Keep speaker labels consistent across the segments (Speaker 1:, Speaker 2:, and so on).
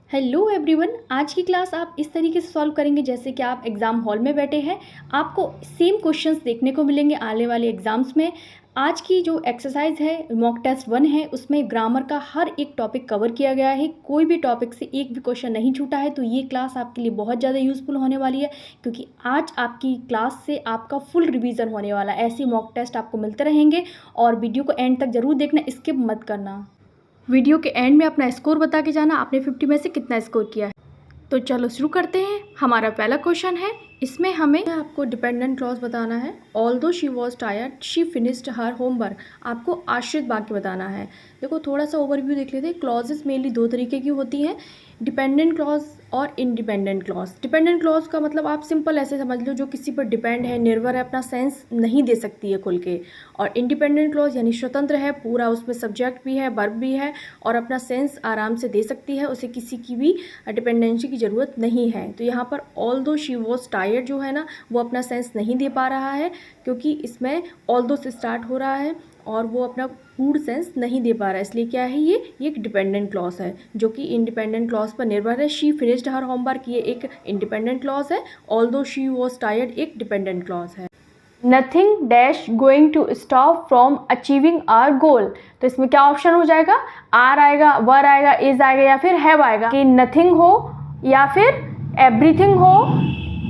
Speaker 1: Hello everyone. आज की class आप इस तरीके से सॉल्व करेंगे जैसे कि आप एग्ज़ाम हॉल में बैठे हैं। आपको सेम क्वेश्चंस देखने को मिलेंगे आने वाले एग्ज़ाम्स में। आज की जो एक्सरसाइज है मॉक टेस्ट 1 है, उसमें ग्रामर का हर एक टॉपिक कवर किया गया है। कोई भी टॉपिक से एक भी क्वेश्चन नहीं छूटा है। तो ये क्लास आपके लिए बहुत ज़्यादा यूज़फुल होने वाली है, क्योंकि आज आपकी क्लास से आपका फुल रिवीजन होने वाला है। ऐसे मॉक टेस्ट आपको मिलते रहेंगे और वीडियो को एंड तक ज़रूर देखना, स्किप मत करना। वीडियो के एंड में अपना स्कोर बता के जाना, आपने 50 में से कितना स्कोर किया है। तो चलो शुरू करते हैं। हमारा पहला क्वेश्चन है, इसमें हमें आपको डिपेंडेंट क्लॉज बताना है। Although she was tired she finished her homework. आपको आश्रित वाक्य बताना है। देखो थोड़ा सा ओवरव्यू देख लेते हैं। क्लॉजेस मेनली दो तरीके की होती हैं, डिपेंडेंट क्लॉज और इंडिपेंडेंट क्लॉज। डिपेंडेंट क्लॉज का मतलब आप सिंपल ऐसे समझ लो, जो किसी पर डिपेंड है, निर्भर है, अपना सेंस नहीं दे सकती है खुल के। और इंडिपेंडेंट क्लॉज यानी स्वतंत्र है, पूरा उसमें सब्जेक्ट भी है, वर्ब भी है और अपना सेंस आराम से दे सकती है, उसे किसी की भी डिपेंडेंसी की ज़रूरत नहीं है। तो यहाँ पर ऑल्दो शी वॉज टायर्ड जो है ना, वो अपना सेंस नहीं दे पा रहा है, क्योंकि इसमें ऑल्दो से स्टार्ट हो रहा है और वो अपना पूर्ण सेंस नहीं दे पा रहा है। इसलिए क्या है, ये एक डिपेंडेंट क्लॉज है जो कि इंडिपेंडेंट क्लॉज पर निर्भर है। शी फिनिश्ड हर होमवर्क, ये एक इंडिपेंडेंट क्लॉज है। ऑल्दो शी वॉज टायर्ड एक डिपेंडेंट क्लॉज है। Nothing dash going to stop from achieving our goal. तो इसमें क्या ऑप्शन हो जाएगा, आर आएगा, वर आएगा, इज आएगा या फिर हैव आएगा। कि नथिंग हो या फिर एवरीथिंग हो,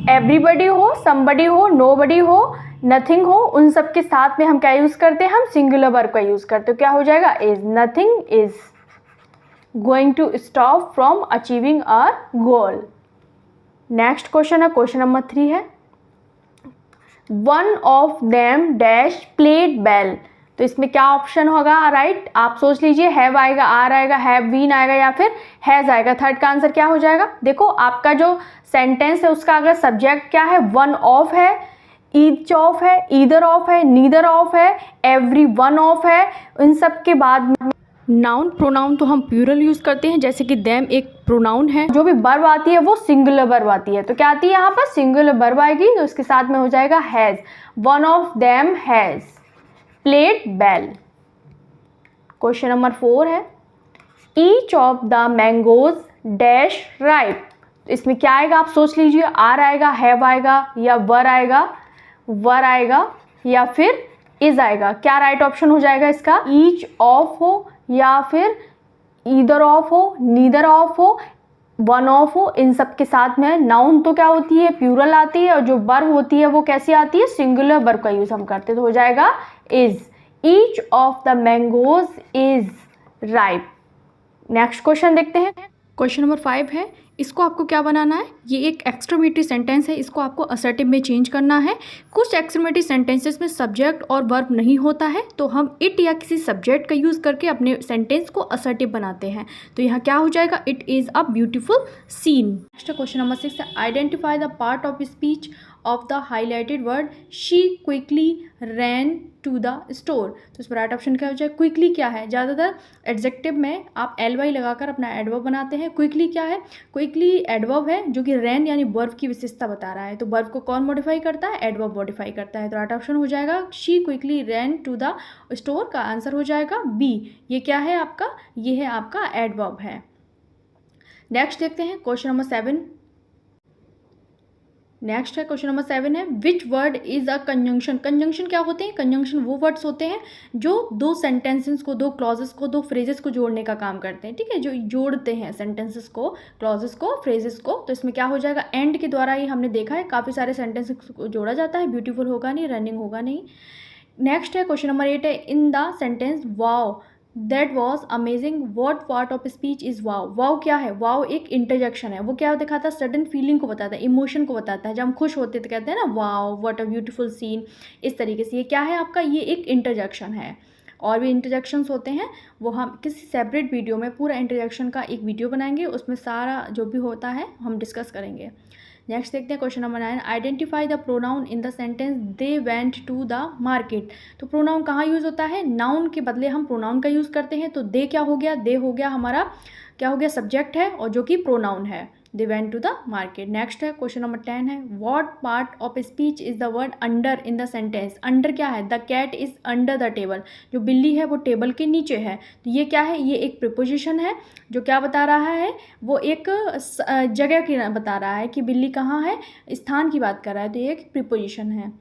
Speaker 1: एवरीबडी हो, समबडी हो, नोबडी हो, नथिंग हो, उन सब के साथ में हम क्या यूज़ करते हैं, हम सिंगुलर वर्ब का यूज़ करते हैं। क्या हो जाएगा, is. Nothing is going to stop from achieving our goal. Next question है, क्वेश्चन नंबर 3 है, one of them dash played well. तो इसमें क्या ऑप्शन होगा, राइट आप सोच लीजिए। हैव आएगा, आर आएगा, हैव बीन आएगा या फिर हैज़ आएगा। थर्ड का आंसर क्या हो जाएगा। देखो आपका जो सेंटेंस है उसका अगर सब्जेक्ट क्या है, वन ऑफ है, ईच ऑफ है, ईदर ऑफ है, नीदर ऑफ है, एवरी वन ऑफ है, इन सब के बाद नाउन प्रोनाउन तो हम प्लूरल यूज़ करते हैं, जैसे कि देम एक प्रोनाउन है। जो भी वर्ब आती है वो सिंगुलर वर्ब आती है। तो क्या आती है यहाँ पर, सिंगुलर वर्ब आएगी, तो उसके साथ में हो जाएगा has. One of them has played well. Question number 4 है, each of the mangoes dash ripe. तो इसमें क्या आएगा, आप सोच लीजिए। आर आएगा, हैव आएगा या वर आएगा या फिर इज आएगा। क्या राइट ऑप्शन हो जाएगा इसका, ईच ऑफ हो या फिर ईदर ऑफ हो, नीदर ऑफ हो, वन ऑफ हो, इन सब के साथ में नाउन तो क्या होती है, प्लूरल आती है, और जो वर्ब होती है वो कैसी आती है, सिंगुलर वर्ब का यूज हम करते हैं। तो हो जाएगा is. Each of the mangoes is ripe. Next question देखते हैं। क्वेश्चन नंबर 5 है, इसको आपको क्या बनाना है, ये एक एक्सक्लेमेटरी सेंटेंस है, इसको आपको असर्टिव में चेंज करना है। कुछ एक्सक्लेमेटरी सेंटेंसेस में सब्जेक्ट और वर्ब नहीं होता है, तो हम इट या किसी सब्जेक्ट का यूज़ करके अपने सेंटेंस को असर्टिव बनाते हैं। तो यहाँ क्या हो जाएगा, it is a beautiful scene. Next question number 6 है, identify the part of speech of the highlighted word she quickly ran to the store. तो इस पर राइट ऑप्शन क्या हो जाए। क्विकली क्या है, ज़्यादातर एडजेक्टिव में आप ly लगाकर अपना एडवर्ब बनाते हैं। क्विकली क्या है, क्विकली एडवर्ब है जो कि रैन यानी वर्ब की विशेषता बता रहा है। तो वर्ब को कौन मॉडिफाई करता है, एडवर्ब मॉडिफाई करता है। तो राइट ऑप्शन हो जाएगा she quickly ran to the store, का आंसर हो जाएगा बी। ये क्या है आपका, ये है आपका एडवर्ब है। नेक्स्ट देखते हैं क्वेश्चन नंबर 7। नेक्स्ट है क्वेश्चन नंबर 7 है, which word is a conjunction. Conjunction क्या होते हैं, कंजंक्शन वो वर्ड्स होते हैं जो दो सेंटेंसेस को, दो क्लॉजेस को, दो फ्रेजेस को जोड़ने का काम करते हैं। ठीक है, जो जोड़ते हैं सेंटेंसेस को, क्लॉजेस को, फ्रेजेस को। तो इसमें क्या हो जाएगा, एंड के द्वारा ही हमने देखा है काफ़ी सारे सेंटेंसेस को जोड़ा जाता है। ब्यूटीफुल होगा नहीं, रनिंग होगा नहीं। नेक्स्ट है क्वेश्चन नंबर 8 है, इन the sentence wow that was amazing what part of speech is wow. Wow क्या है, वाओ एक इंटरजेक्शन है। वो क्या दिखाता है, सडन फीलिंग को बताता है, इमोशन को बताता है। जब हम खुश होते तो कहते हैं ना wow what a beautiful scene, इस तरीके से। ये क्या है आपका, ये एक इंटरजेक्शन है। और भी इंटरजेक्शंस होते हैं, वो हम किसी सेपरेट वीडियो में पूरा इंटरजेक्शन का एक वीडियो बनाएंगे, उसमें सारा जो भी होता है हम डिस्कस करेंगे। नेक्स्ट देखते हैं question number 9, identify the pronoun in the sentence they went to the market. तो प्रोनाउन कहाँ यूज़ होता है, नाउन के बदले हम प्रोनाउन का यूज़ करते हैं। तो दे क्या हो गया, दे हो गया हमारा क्या हो गया, सब्जेक्ट है और जो कि प्रोनाउन है। They went to the market. Next है क्वेश्चन नंबर 10 है, what part of speech is the word under in the sentence. Under क्या है, the cat is under the table, जो बिल्ली है वो टेबल के नीचे है। तो ये क्या है, ये एक प्रीपोजिशन है जो क्या बता रहा है, वो एक जगह की बता रहा है कि बिल्ली कहाँ है, स्थान की बात कर रहा है, तो ये एक प्रीपोजिशन है।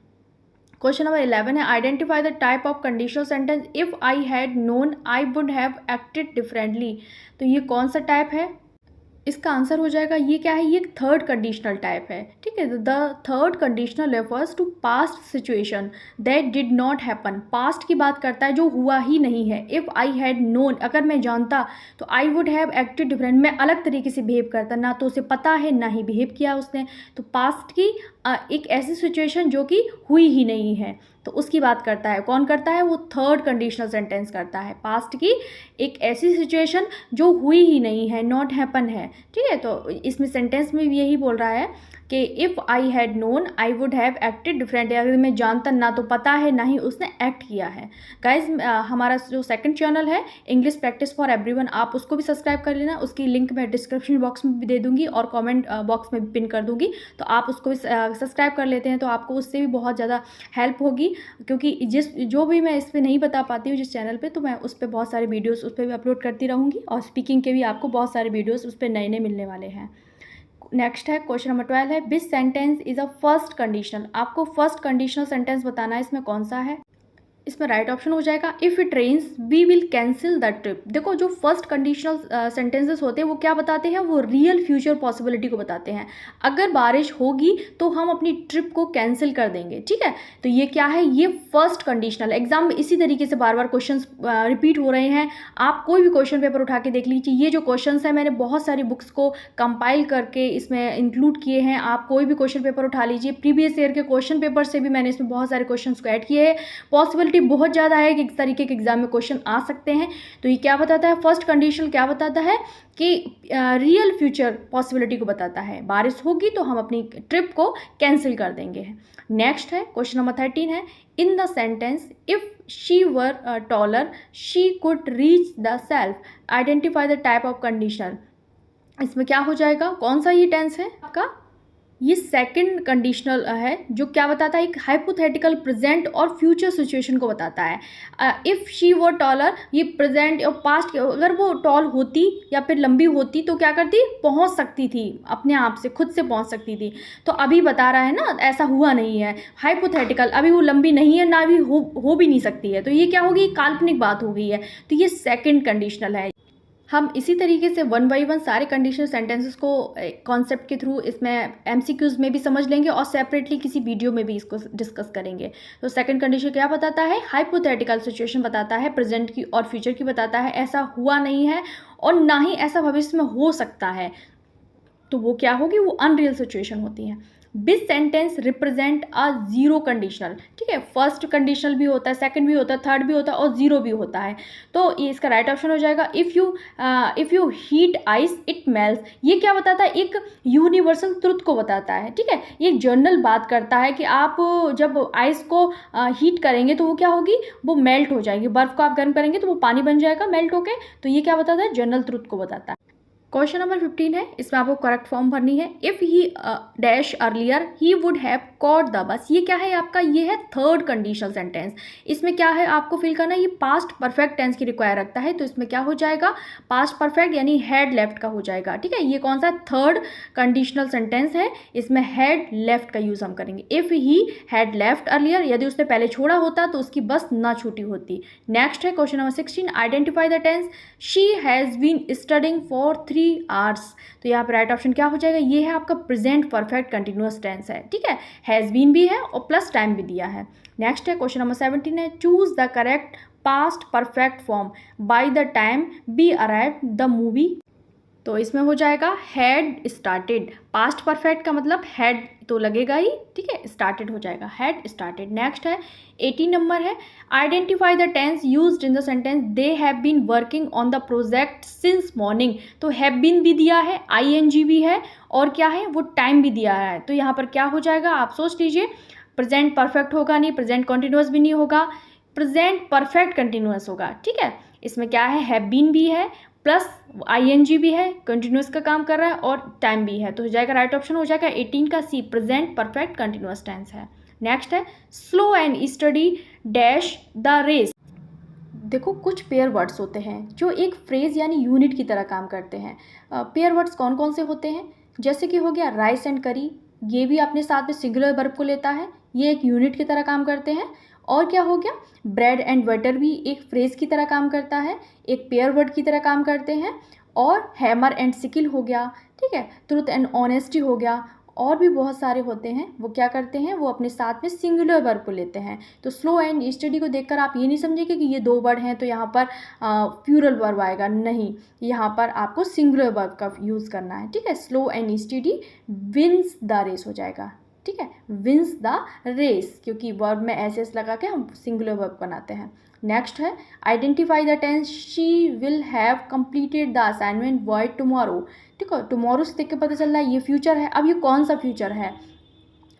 Speaker 1: क्वेश्चन नंबर 11 है, identify the type of conditional sentence if I had known I would have acted differently. तो ये कौन सा टाइप है, इसका आंसर हो जाएगा, ये क्या है, ये थर्ड कंडीशनल टाइप है। ठीक है, the third conditional refers to past situation that did not happen. Past की बात करता है जो हुआ ही नहीं है। इफ़ आई हैड नोन, अगर मैं जानता, तो I would have acted different, मैं अलग तरीके से बिहेव करता, ना तो उसे पता है ना ही बिहेव किया उसने। तो पास्ट की एक ऐसी सिचुएशन जो कि हुई ही नहीं है, तो उसकी बात करता है। कौन करता है, वो थर्ड कंडीशनल सेंटेंस करता है। पास्ट की एक ऐसी सिचुएशन जो हुई ही नहीं है, नॉट हैपन है। ठीक है, तो इसमें सेंटेंस में भी यही बोल रहा है कि if I had known I would have acted differently, अगर मैं जानता, ना तो पता है ना ही उसने एक्ट किया है। गाइज, हमारा जो सेकंड चैनल है इंग्लिश प्रैक्टिस फॉर एवरीवन, आप उसको भी सब्सक्राइब कर लेना। उसकी लिंक मैं डिस्क्रिप्शन बॉक्स में भी दे दूँगी और कॉमेंट बॉक्स में भी पिन कर दूँगी, तो आप उसको भी सब्सक्राइब कर लेते हैं तो आपको उससे भी बहुत ज़्यादा हेल्प होगी। क्योंकि जो भी मैं इस पर नहीं बता पाती हूँ जिस चैनल पे, तो मैं उस पर बहुत सारे वीडियोस उस पर भी अपलोड करती रहूँगी, और स्पीकिंग के भी आपको बहुत सारे वीडियोस उस पर नए नए मिलने वाले हैं। नेक्स्ट है क्वेश्चन नंबर 12 है, विच sentence is a first conditional. आपको फर्स्ट कंडीशनल सेंटेंस बताना है, इसमें कौन सा है। इसमें राइट ऑप्शन हो जाएगा, if it rains we will cancel the trip. देखो, जो फर्स्ट कंडीशनल सेंटेंसेस होते हैं वो क्या बताते हैं, वो रियल फ्यूचर पॉसिबिलिटी को बताते हैं। अगर बारिश होगी तो हम अपनी ट्रिप को कैंसिल कर देंगे। ठीक है, तो ये क्या है, ये फर्स्ट कंडीशनल। एग्जाम में इसी तरीके से बार बार क्वेश्चन रिपीट हो रहे हैं। आप कोई भी क्वेश्चन पेपर उठा के देख लीजिए, ये जो क्वेश्चन है मैंने बहुत सारी बुक्स को कंपाइल करके इसमें इंक्लूड किए हैं। आप कोई भी क्वेश्चन पेपर उठा लीजिए, प्रीवियस ईयर के क्वेश्चन पेपर से भी मैंने इसमें बहुत सारे क्वेश्चन को ऐड किए हैं। पॉसिबिलिटी बहुत ज़्यादा है कि इस तरीके के एग्जाम में क्वेश्चन आ सकते हैं। तो ये क्या बताता है, फर्स्ट कंडीशन क्या बताता है कि रियल फ्यूचर पॉसिबिलिटी को बताता है। बारिश होगी तो हम अपनी ट्रिप को कैंसिल कर देंगे। नेक्स्ट है क्वेश्चन नंबर 13 है, इन the sentence if she were taller she could reach the self, identify the type of conditional. इसमें क्या हो जाएगा, कौन सा ये टेंस है आपका, ये सेकंड कंडीशनल है, जो क्या बताता है, एक हाइपोथेटिकल प्रेजेंट और फ्यूचर सिचुएशन को बताता है। इफ़ शी वो टॉलर, ये प्रेजेंट और पास्ट, अगर वो टॉल होती या फिर लंबी होती तो क्या करती, पहुंच सकती थी, अपने आप से खुद से पहुंच सकती थी। तो अभी बता रहा है ना, ऐसा हुआ नहीं है, हाइपोथेटिकल, अभी वो लंबी नहीं है, ना भी हो भी नहीं सकती है, तो ये क्या होगी, काल्पनिक बात हो गई है। तो ये सेकेंड कंडीशनल है। हम इसी तरीके से वन बाई वन सारे कंडीशनल सेंटेंसेस को कॉन्सेप्ट के थ्रू इसमें एमसीक्यूज में भी समझ लेंगे और सेपरेटली किसी वीडियो में भी इसको डिस्कस करेंगे। तो सेकंड कंडीशन क्या बताता है, हाइपोथेटिकल सिचुएशन बताता है, प्रेजेंट की और फ्यूचर की बताता है, ऐसा हुआ नहीं है और ना ही ऐसा भविष्य में हो सकता है, तो वो क्या होगी, वो अनरियल सिचुएशन होती है। This sentence represent a zero conditional. ठीक है, फर्स्ट कंडीशनल भी होता है, सेकंड भी होता है, थर्ड भी होता है और जीरो भी होता है। तो ये इसका राइट ऑप्शन हो जाएगा, if you heat ice it melts. ये क्या बताता है, एक यूनिवर्सल ट्रुथ को बताता है। ठीक है, ये जनरल बात करता है कि आप जब आइस को हीट करेंगे तो वो क्या होगी, वो मेल्ट हो जाएगी। बर्फ़ को आप गर्म करेंगे तो वो पानी बन जाएगा मेल्ट होके। तो ये क्या बताता है, जनरल ट्रुथ को बताता है। क्वेश्चन नंबर 15 है, इसमें आपको करेक्ट फॉर्म भरनी है। If he dash earlier he would have caught the bus. ये क्या है आपका, ये है थर्ड कंडीशनल सेंटेंस। इसमें क्या है आपको फिल करना है, ये पास्ट परफेक्ट टेंस की रिक्वायर रखता है, तो इसमें क्या हो जाएगा, पास्ट परफेक्ट यानी हैड लेफ्ट का हो जाएगा। ठीक है, ये कौन सा थर्ड कंडीशनल सेंटेंस है, इसमें हैड लेफ्ट का यूज़ हम करेंगे। If he had left earlier, यदि उसने पहले छोड़ा होता तो उसकी बस ना छूटी होती। नेक्स्ट है question number 16, identify the tense she has been studying for 3 hours. तो यहाँ पर राइट ऑप्शन क्या हो जाएगा, ये है आपका प्रेजेंट परफेक्ट कंटिन्यूअस टेंस है। ठीक है, हैज़ बीन भी है और प्लस टाइम भी दिया है। नेक्स्ट है क्वेश्चन नंबर 17 है, choose the correct past perfect form by the time be arrive the movie. तो इसमें हो जाएगा हैड स्टार्टेड। पास्ट परफेक्ट का मतलब हैड तो लगेगा ही। ठीक है, स्टार्टेड हो जाएगा, हैड स्टार्टेड। नेक्स्ट है 18 नंबर है, identify the tense used in the sentence they have been working on the project since morning. तो हैव बीन भी दिया है, आईएनजी भी है और क्या है, वो टाइम भी दिया है। तो यहाँ पर क्या हो जाएगा, आप सोच लीजिए, प्रेजेंट परफेक्ट होगा नहीं, प्रेजेंट कॉन्टिन्यूअस भी नहीं होगा, प्रेजेंट परफेक्ट कंटिन्यूअस होगा। ठीक है, इसमें क्या है, हैव बीन भी है, प्लस ING भी है, कंटिन्यूस का काम कर रहा है और टाइम भी है, तो हो जाएगा राइट ऑप्शन हो जाएगा 18 का C, present perfect continuous tense है। नेक्स्ट है slow and steady dash the race. देखो कुछ पेयर वर्ड्स होते हैं जो एक फ्रेज यानी यूनिट की तरह काम करते हैं। पेयर वर्ड्स कौन कौन से होते हैं, जैसे कि हो गया राइस एंड करी, ये भी अपने साथ में सिंगुलर वर्ब को लेता है, ये एक यूनिट की तरह काम करते हैं। और क्या हो गया, ब्रेड एंड बटर भी एक फ्रेज की तरह काम करता है, एक पेयर वर्ड की तरह काम करते हैं। और हैमर एंड सिकिल हो गया, ठीक है, ट्रूथ एंड ऑनेस्टी हो गया, और भी बहुत सारे होते हैं, वो क्या करते हैं, वो अपने साथ में सिंगुलर वर्ब को लेते हैं। तो स्लो एंड स्टडी को देखकर आप ये नहीं समझेंगे कि ये दो वर्ड हैं तो यहाँ पर प्लूरल वर्ब आएगा, नहीं, यहाँ पर आपको सिंगुलर वर्ब का यूज़ करना है, ठीक है। Slow and steady wins the race हो जाएगा, ठीक है, विंस द रेस, क्योंकि वर्ब में ऐसे लगा के हम सिंगुलर वर्ब बनाते हैं। नेक्स्ट है identify the tense, she will have completed the assignment by tomorrow, ठीक है, टुमारो से देख के पता चल रहा है ये फ्यूचर है। अब ये कौन सा फ्यूचर है,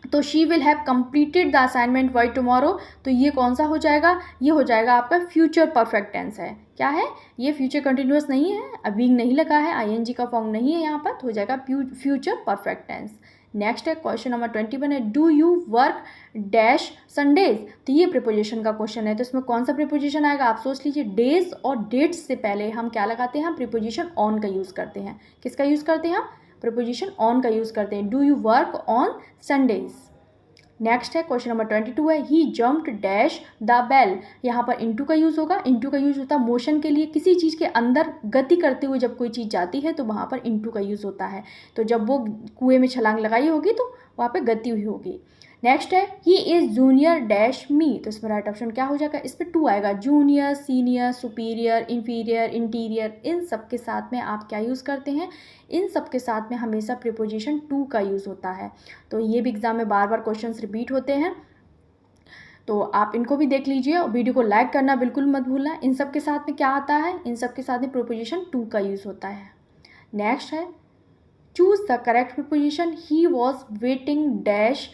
Speaker 1: तो she will have completed the assignment by tomorrow, तो ये कौन सा हो जाएगा, ये हो जाएगा आपका फ्यूचर परफेक्ट टेंस है। क्या है ये, फ्यूचर कंटिन्यूस नहीं है, अभी नहीं लगा है, ING का फॉर्म नहीं है यहाँ पर, तो हो जाएगा फ्यूचर परफेक्ट टेंस। नेक्स्ट है क्वेश्चन नंबर 21 है do you work dash Sundays, तो ये प्रिपोजिशन का क्वेश्चन है, तो इसमें कौन सा प्रिपोजिशन आएगा आप सोच लीजिए। डेज और डेट्स से पहले हम क्या लगाते हैं, हम प्रिपोजिशन ऑन का यूज़ करते हैं। किसका यूज़ करते हैं हम, प्रिपोजिशन ऑन का यूज़ करते हैं, do you work on Sundays. Next है क्वेश्चन नंबर 22 है ही जम्प्ड डैश द बेल, यहाँ पर इनटू का यूज़ होगा। इनटू का यूज़ होता है मोशन के लिए, किसी चीज़ के अंदर गति करते हुए जब कोई चीज़ जाती है तो वहाँ पर इनटू का यूज़ होता है, तो जब वो कुएं में छलांग लगाई होगी तो वहाँ पे गति हुई होगी। नेक्स्ट है ही इज़ जूनियर डैश मी, तो इसमें राइट ऑप्शन क्या हो जाएगा, इस पर 2 आएगा, junior, senior, superior, inferior, interior, इन सब के साथ में आप क्या यूज़ करते हैं, इन सब के साथ में हमेशा प्रीपोजिशन टू का यूज़ होता है। तो ये भी एग्जाम में बार बार क्वेश्चंस रिपीट होते हैं, तो आप इनको भी देख लीजिए और वीडियो को लाइक करना बिल्कुल मत भूलना। इन सब के साथ में क्या आता है, इन सब के साथ में प्रीपोजिशन टू का यूज़ होता है। नेक्स्ट है choose the correct preposition, he was waiting dash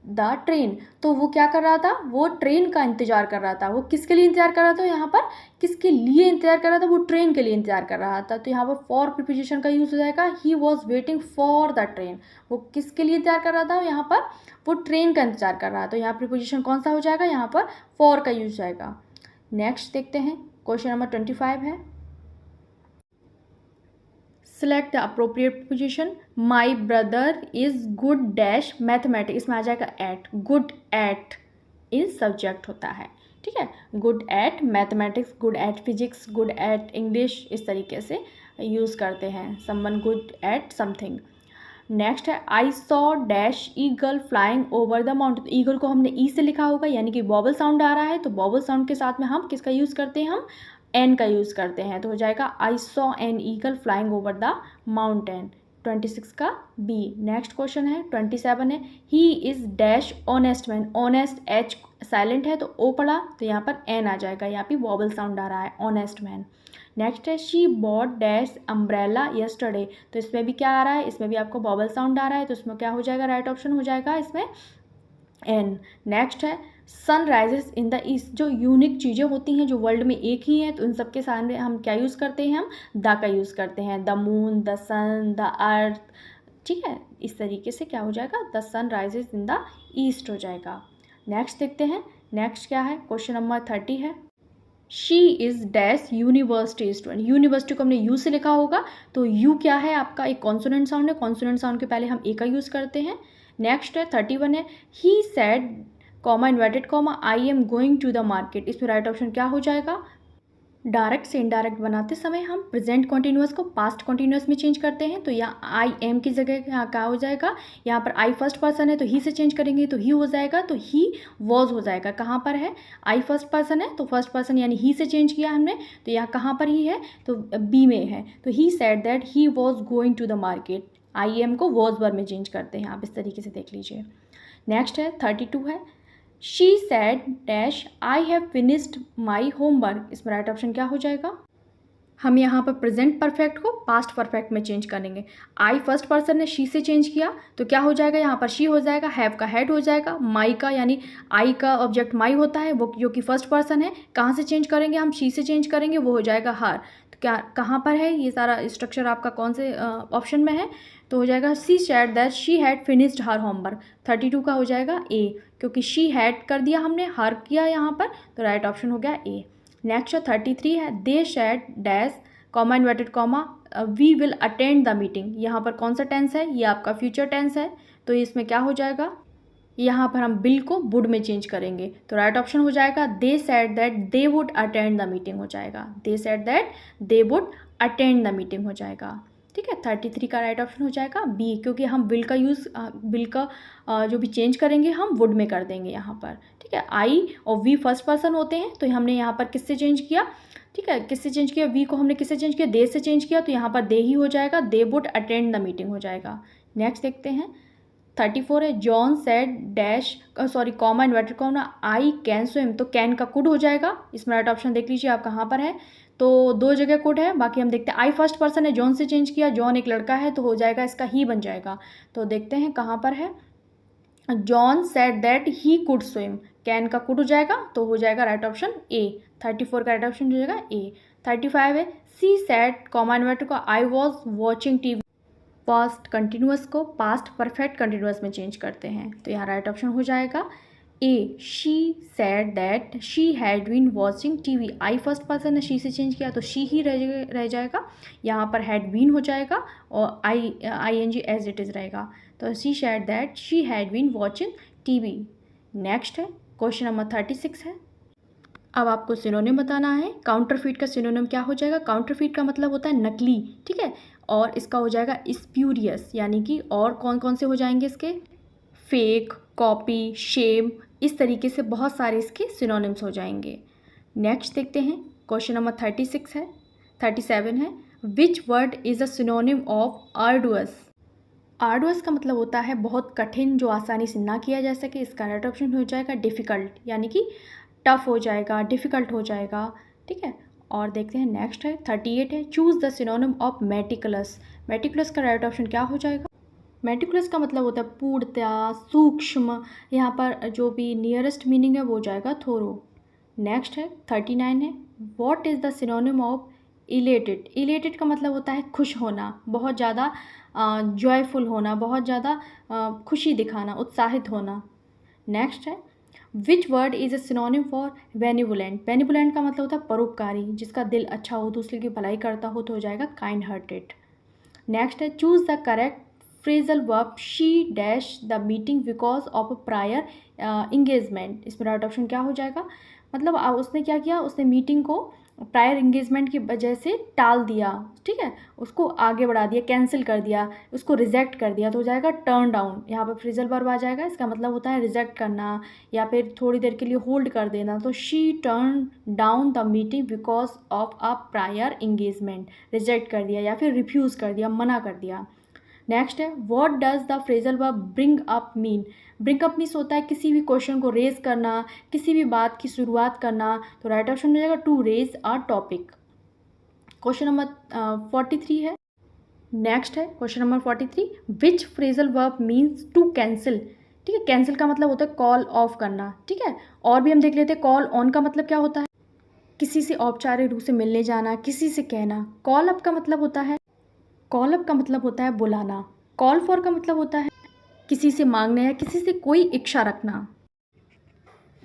Speaker 1: the train, तो वो क्या कर रहा था, वो ट्रेन का इंतज़ार कर रहा था। वो किसके लिए इंतज़ार कर रहा था, यहाँ पर किसके लिए इंतज़ार कर रहा था, वो ट्रेन के लिए इंतज़ार कर रहा था, तो यहाँ पर फॉर प्रीपोजिशन का यूज़ हो जाएगा, he was waiting for the train, वो किसके लिए इंतज़ार कर रहा था, यहाँ पर वो ट्रेन का इंतज़ार कर रहा है, तो यहाँ प्रीपोजिशन कौन सा हो जाएगा, यहाँ पर फॉर का यूज़ जाएगा। नेक्स्ट देखते हैं क्वेश्चन नंबर 25 है select the appropriate position, my brother is good dash mathematics, इसमें आ जाएगा at, good at is subject होता है, ठीक है, good at mathematics, good at physics, good at English, इस तरीके से यूज़ करते हैं, someone good at something. Next है I saw dash eagle flying over the mountain, eagle को हमने ई से लिखा होगा यानी कि बॉबल साउंड आ रहा है, तो बॉबल साउंड के साथ में हम किसका यूज़ करते हैं, हम एन का यूज़ करते हैं, तो हो जाएगा I saw an eagle flying over the mountain, 26 का बी। नेक्स्ट क्वेश्चन है 27 है he is dash honest man, honest H silent है तो ओ पड़ा, तो यहाँ पर एन आ जाएगा, यहाँ पे वॉबल साउंड आ रहा है, ऑनेस्ट मैन। नेक्स्ट है she bought dash umbrella yesterday, तो इसमें भी क्या आ रहा है, इसमें भी आपको वॉबल साउंड आ रहा है, तो इसमें क्या हो जाएगा, राइट ऑप्शन हो जाएगा इसमें एन। नेक्स्ट है sun rises in the east, जो यूनिक चीज़ें होती हैं जो वर्ल्ड में एक ही हैं, तो इन सब के सामने हम क्या यूज़ करते हैं, हम द का यूज़ करते हैं, the moon, the sun, the earth, ठीक है, इस तरीके से क्या हो जाएगा, the sun rises in the east हो जाएगा। नेक्स्ट देखते हैं, नेक्स्ट क्या है, क्वेश्चन नंबर 30 है she is dash university student, university को हमने यू से लिखा होगा, तो यू क्या है आपका एक कॉन्सोनेंट साउंड है, कॉन्सोनेंट साउंड के पहले हम ए का यूज़ करते हैं। नेक्स्ट है 31 है he said comma inverted comma I am going to the market, इसमें राइट ऑप्शन क्या हो जाएगा, डायरेक्ट से इनडायरेक्ट बनाते समय हम प्रेजेंट कॉन्टिन्यूअस को पास्ट कॉन्टिन्यूअस में चेंज करते हैं, तो यहाँ आई एम की जगह यहाँ क्या हो जाएगा, यहाँ पर आई फर्स्ट पर्सन है तो ही से चेंज करेंगे तो ही हो जाएगा, तो ही वॉज हो जाएगा, कहाँ पर है, आई फर्स्ट पर्सन है तो फर्स्ट पर्सन यानी ही से चेंज किया हमने, तो यहाँ कहाँ पर ही है, तो बी में है, तो he said that he was going to the market, I am को वॉज वर्ब में चेंज करते हैं, आप इस तरीके से देख लीजिए। नेक्स्ट है 32 है she said dash I have finished my homework, इसमें राइट ऑप्शन क्या हो जाएगा, हम यहाँ पर प्रेजेंट परफेक्ट को पास्ट परफेक्ट में चेंज करेंगे, आई फर्स्ट पर्सन ने शी से चेंज किया तो क्या हो जाएगा, यहाँ पर शी हो जाएगा, हैव का हेड हो जाएगा, माई का यानी आई का ऑब्जेक्ट माई होता है वो जो कि फर्स्ट पर्सन है, कहाँ से चेंज करेंगे हम, शी से चेंज करेंगे, वो हो जाएगा हर, क्या कहाँ पर है ये सारा स्ट्रक्चर, आपका कौन से ऑप्शन में है? तो हो जाएगा she said that she had finished her homework. 32 का हो जाएगा ए, क्योंकि शी हैड कर दिया हमने, हर किया यहाँ पर, तो राइट ऑप्शन हो गया ए। नेक्स्ट 33 है, they said dash comma inverted comma we will attend the meeting. यहाँ पर कौन सा टेंस है? ये आपका फ्यूचर टेंस है, तो इसमें क्या हो जाएगा? यहाँ पर हम विल को वुड में चेंज करेंगे, तो राइट ऑप्शन हो जाएगा they said that they would attend the meeting हो जाएगा। They said that they would attend the meeting हो जाएगा। ठीक है, 33 का राइट ऑप्शन हो जाएगा बी, क्योंकि हम विल का यूज़ विल का जो भी चेंज करेंगे हम वुड में कर देंगे यहाँ पर। ठीक है, आई और वी फर्स्ट पर्सन होते हैं, तो हमने यहाँ पर किससे चेंज किया? ठीक है, किससे चेंज किया? वी को हमने किससे चेंज किया? दे से चेंज किया, तो यहाँ पर दे ही हो जाएगा, they would attend the meeting हो जाएगा। नेक्स्ट देखते हैं 34 है, John said dash sorry comma inverted comma I can swim, तो कैन का कुड हो जाएगा। इसमें राइट ऑप्शन देख लीजिए आप कहाँ पर है, तो दो जगह कुड है, बाकी हम देखते हैं। आई फर्स्ट पर्सन है, जॉन से चेंज किया, जॉन एक लड़का है, तो हो जाएगा इसका ही बन जाएगा। तो देखते हैं कहाँ पर है, John said that he could swim, can का कुड हो जाएगा, तो हो जाएगा राइट ऑप्शन ए। 34 का राइट ऑप्शन हो जाएगा ए। 35 है, सी सेड कॉमा इन्वर्टेड का I was watching TV. Past continuous को पास्ट परफेक्ट कंटिन्यूअस में चेंज करते हैं, तो यहाँ राइट ऑप्शन हो जाएगा A, she said that she had been watching TV. I first person ने शी से चेंज किया, तो शी ही रह जाएगा, यहाँ पर हैड बीन हो जाएगा और I N G as it is रहेगा, तो she said that she had been watching TV. Next है क्वेश्चन नंबर 36 है। अब आपको सिनोनिम बताना है। काउंटरफीट का सिनोनिम क्या हो जाएगा? काउंटरफीट का मतलब होता है नकली, ठीक है, और इसका हो जाएगा स्प्यूरियस, यानी कि और कौन कौन से हो जाएंगे इसके? फेक, कॉपी, शेम, इस तरीके से बहुत सारे इसके सिनोनिम्स हो जाएंगे। नेक्स्ट देखते हैं, क्वेश्चन नंबर 36 है, 37 है, which word is a synonym of arduous? Arduous का मतलब होता है बहुत कठिन, जो आसानी से ना किया जा सके। इसका राइट ऑप्शन हो जाएगा डिफ़िकल्ट, यानी कि टफ हो जाएगा, डिफ़िकल्ट हो जाएगा। ठीक है, और देखते हैं नेक्स्ट है 38 है, choose the synonym of meticulous. Meticulous का राइट ऑप्शन क्या हो जाएगा? मेटिकुलस का मतलब होता है पूर्णतया, सूक्ष्म, यहाँ पर जो भी नियरेस्ट मीनिंग है वो हो जाएगा थोरो। नेक्स्ट है 39 है, what is the synonym of elated? Elated का मतलब होता है खुश होना, बहुत ज़्यादा जॉयफुल होना, बहुत ज़्यादा खुशी दिखाना, उत्साहित होना। नेक्स्ट है which word is a synonym for benevolent? Benevolent का मतलब होता है परोपकारी, जिसका दिल अच्छा हो, दूसरे की भलाई करता हो, तो हो जाएगा काइंड हार्टेड। नेक्स्ट है choose the correct phrasal verb she dash the meeting because of a prior engagement. इसमें राइट ऑप्शन क्या हो जाएगा? मतलब उसने क्या किया, उसने मीटिंग को प्रायर इंगेजमेंट की वजह से टाल दिया, ठीक है, उसको आगे बढ़ा दिया, कैंसिल कर दिया, उसको रिजेक्ट कर दिया, तो हो जाएगा टर्न डाउन। यहाँ पर फ्रेजल वर्ब आ जाएगा, इसका मतलब होता है रिजेक्ट करना या फिर थोड़ी देर के लिए होल्ड कर देना। तो she turn down the meeting because of a prior engagement, reject कर दिया या फिर रिफ्यूज़ कर दिया, मना कर दिया। नेक्स्ट है what does the phrasal verb bring up mean? Bring up means होता है किसी भी क्वेश्चन को रेज करना, किसी भी बात की शुरुआत करना, तो राइट ऑप्शन हो जाएगा to raise a topic. Question number 43 है। नेक्स्ट है question number 43, which phrasal verb means to cancel? ठीक है, कैंसिल का मतलब होता है कॉल ऑफ करना, ठीक है, और भी हम देख लेते हैं कॉल ऑन का मतलब क्या होता है? किसी से औपचारिक रूप से मिलने जाना, किसी से कहना। कॉल अप का मतलब होता है, कॉल अप का मतलब होता है बुलाना। कॉल फॉर का मतलब होता है किसी से मांगना या किसी से कोई इच्छा रखना।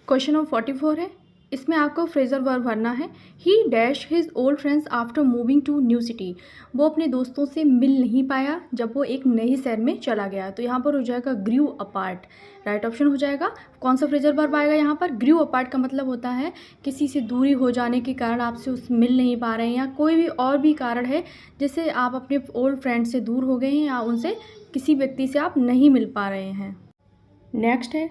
Speaker 1: क्वेश्चन नंबर 44 है, इसमें आपको फ्रेजल वर्ब भरना है। He dash his old friends after moving to new city. वो अपने दोस्तों से मिल नहीं पाया जब वो एक नए शहर में चला गया, तो यहाँ पर हो जाएगा ग्रीव अपार्ट। राइट ऑप्शन हो जाएगा कौन सा फ्रेजल वर्ब आएगा यहाँ पर? ग्रीव अपार्ट का मतलब होता है किसी से दूरी हो जाने के कारण आपसे उस मिल नहीं पा रहे हैं, या कोई भी और भी कारण है जिससे आप अपने ओल्ड फ्रेंड से दूर हो गए हैं या उनसे किसी व्यक्ति से आप नहीं मिल पा रहे हैं। नेक्स्ट है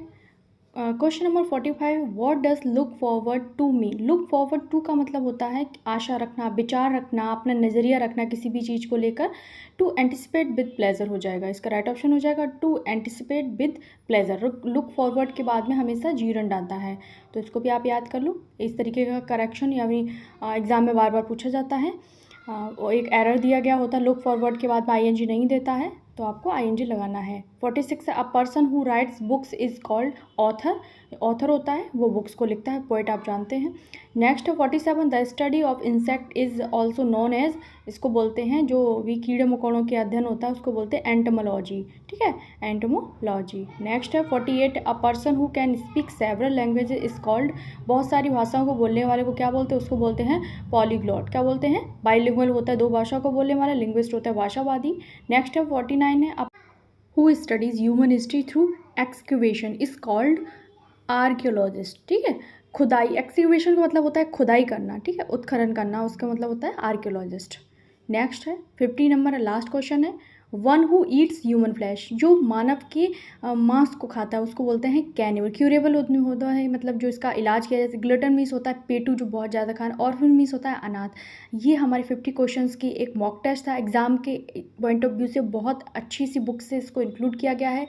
Speaker 1: question number 45, what does look forward to me? Look forward to का मतलब होता है आशा रखना, विचार रखना, अपना नज़रिया रखना किसी भी चीज़ को लेकर। टू एंटिसिपेट विद प्लेजर हो जाएगा, इसका राइट ऑप्शन हो जाएगा to anticipate with pleasure. Look forward के बाद में हमेशा जीरंड आता है, तो इसको भी आप याद कर लो। इस तरीके का करेक्शन या भी एग्ज़ाम में बार बार पूछा जाता है। और एक एरर दिया गया होता है, लुक फॉरवर्ड के बाद में ING नहीं देता है, तो आपको ING लगाना है। 46 a person who writes books is called author. Author होता है वो बुक्स को लिखता है, पोएट आप जानते हैं। Next 47 the study of insect is also known as, इसको बोलते हैं जो भी कीड़े मकोड़ों के अध्ययन होता है उसको बोलते हैं एंटोमोलॉजी, ठीक है, एंटोमोलॉजी। नेक्स्ट है 48 a person who can speak several languages is called, बहुत सारी भाषाओं को बोलने वाले को क्या बोलते हैं, उसको बोलते हैं पॉलीग्लॉट। क्या बोलते हैं, बाइलिंगुअल होता है, 2 भाषा को बोलने वाला, लिंग्विस्ट होता है भाषावादी। नेक्स्ट है 49 है who studies human history through excavation is called archaeologist, ठीक है। खुदाई, एक्सक्यूवेशन का मतलब होता है खुदाई करना, ठीक है, उत्खनन करना, उसका मतलब होता है आर्कियोलॉजिस्ट। नेक्स्ट है 50 नंबर, लास्ट क्वेश्चन है one who Yeats human flesh, जो मानव के मांस को खाता है उसको बोलते हैं कैनिबल। क्यूरेबल होता है, मतलब जो इसका इलाज किया, जैसे ग्लटन मीस होता है पेटू जो बहुत ज़्यादा खाना, ऑर्फन मीस होता है अनाथ। ये हमारे 50 क्वेश्चंस की एक मॉक टेस्ट था, एग्जाम के पॉइंट ऑफ व्यू से बहुत अच्छी सी बुक से इसको इंक्लूड किया गया है।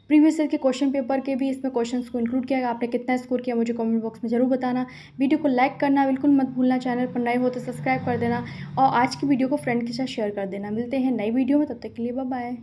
Speaker 1: प्रीवियस ईयर के क्वेश्चन पेपर के भी इसमें क्वेश्चंस को इंक्लूड किया गया। आपने कितना स्कोर किया मुझे कमेंट बॉक्स में ज़रूर बताना। वीडियो को लाइक करना बिल्कुल मत भूलना, चैनल पर नए हो तो सब्सक्राइब कर देना और आज की वीडियो को फ्रेंड के साथ शेयर कर देना। मिलते हैं नई वीडियो में, तब तक के लिए बाय बाय।